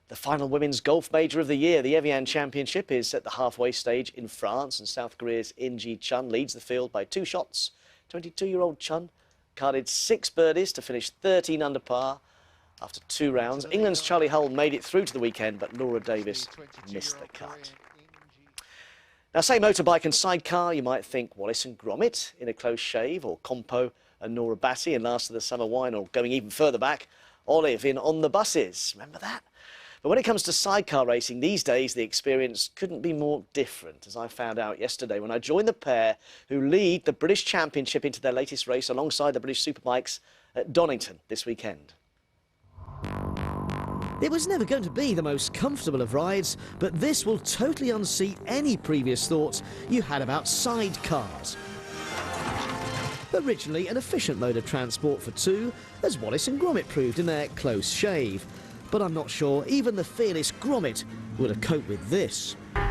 The final women's golf major of the year, the Evian Championship, is at the halfway stage in France, and South Korea's In-ji Chun leads the field by 2 shots. 22-year-old Chun carded 6 birdies to finish 13 under par after 2 rounds. England's Charlie Hull made it through to the weekend, but Laura Davis missed the cut. Now, say motorbike and sidecar, you might think Wallace and Gromit in a close shave, or Compo and Nora Batty in Last of the Summer Wine, or going even further back, Olive in On the Buses. Remember that? But when it comes to sidecar racing these days, the experience couldn't be more different, as I found out yesterday when I joined the pair who lead the British Championship into their latest race alongside the British Superbikes at Donington this weekend. It was never going to be the most comfortable of rides, but this will totally unseat any previous thoughts you had about sidecars. Originally an efficient mode of transport for 2, as Wallace and Gromit proved in their close shave. But I'm not sure even the fearless Gromit would have coped with this. But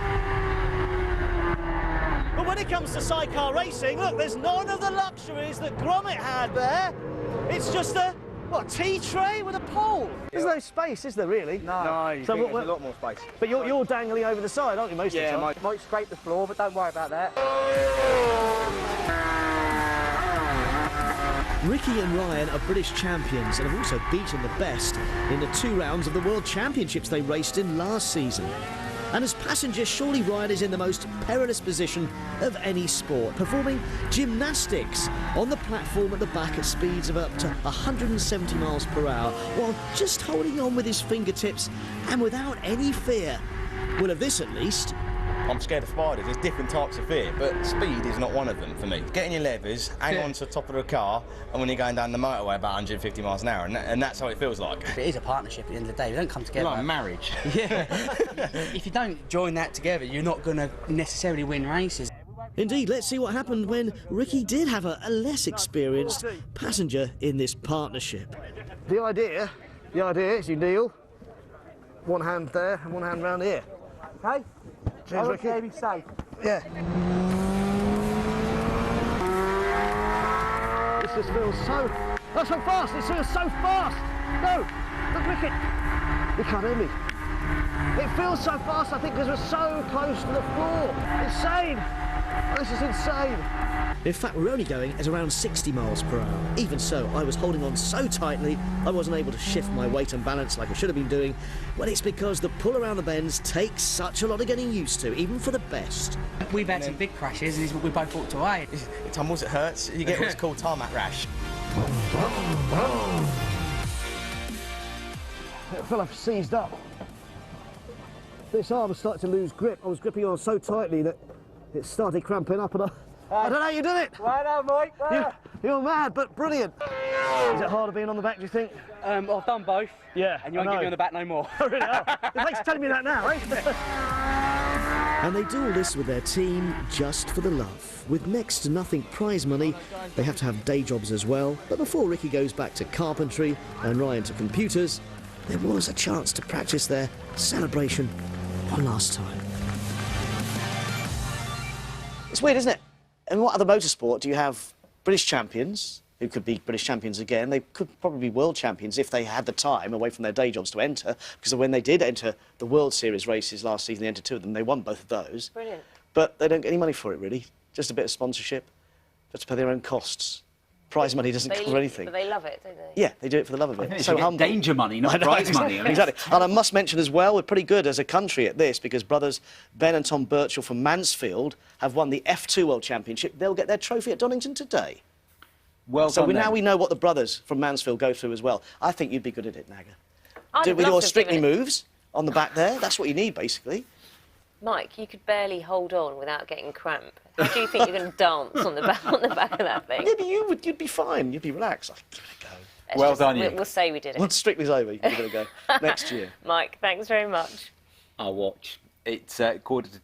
when it comes to sidecar racing, look, there's none of the luxuries that Gromit had there. It's just a tea tray with a pole. There's no space, is there, really? No, so there's a lot more space. But you're dangling over the side, aren't you, most of the time? Yeah, might scrape the floor, but don't worry about that. Ricky and Ryan are British champions and have also beaten the best in the 2 rounds of the World Championships they raced in last season. And as passengers, surely Ryan is in the most perilous position of any sport, performing gymnastics on the platform at the back at speeds of up to 170 miles per hour, while just holding on with his fingertips and without any fear. Well, of this at least. I'm scared of spiders. There's different types of fear, but speed is not one of them for me. Getting your levers, hang on to the top of the car, and when you're going down the motorway about 150 miles an hour, and that's how it feels like. It is a partnership at the end of the day. We don't come together. Like marriage. Yeah. If you don't join that together, you're not going to necessarily win races. Indeed, let's see what happened when Ricky did have a less experienced passenger in this partnership. The idea is you kneel, one hand there and one hand round here. Okay? Cheers, Ricky. Be safe. Yeah. This just feels so fast. It feels so fast. No, look, Ricky. You can't hear me. It feels so fast, I think, because we're so close to the floor. Insane. This is insane. In fact, we're only going at around 60 miles per hour. Even so, I was holding on so tightly, I wasn't able to shift my weight and balance like I should have been doing. Well, it's because the pull around the bends takes such a lot of getting used to, even for the best. We've had some big crashes, and we both walked away. It tumbles, it hurts. You get what's called tarmac rash. I feel like I've seized up. This arm was starting to lose grip. I was gripping on so tightly that it started cramping up, and I don't know how you did it. Well done, Mike. You're mad, but brilliant. Is it harder being on the back, do you think? I've done both. Yeah, and you won't get me on the back no more. Oh, really? Oh. Thanks for telling me that now, eh? And they do all this with their team just for the love. With next to nothing prize money, they have to have day jobs as well. But before Ricky goes back to carpentry and Ryan to computers, there was a chance to practice their celebration one last time. It's weird, isn't it? In what other motorsport do you have British champions, who could be British champions again? They could probably be world champions if they had the time away from their day jobs to enter, because when they did enter the World Series races last season, they entered 2 of them, they won both of those. Brilliant. But they don't get any money for it, really. Just a bit of sponsorship. They have to pay their own costs. Prize money doesn't cover anything. But they love it, don't they? Yeah, they do it for the love of it. I think So humble. Danger money, not prize money. I mean. Exactly. And I must mention as well, we're pretty good as a country at this, because brothers Ben and Tom Birchall from Mansfield have won the F2 World Championship. They'll get their trophy at Donington today. Well so done, now we know what the brothers from Mansfield go through as well. I think you'd be good at it, Naga. I'd Do it with love your to have Strictly given it- moves on the back there. That's what you need, basically. Mike, you could barely hold on without getting cramp. How do you think you're going to dance on the back of that thing? Yeah, but you'd be fine. You'd be relaxed. Like, give it a go. Let's Well done, you. We'll say we did it. Once Strictly's over, you're going to go next year. Mike, thanks very much. I'll watch. It's 9:45.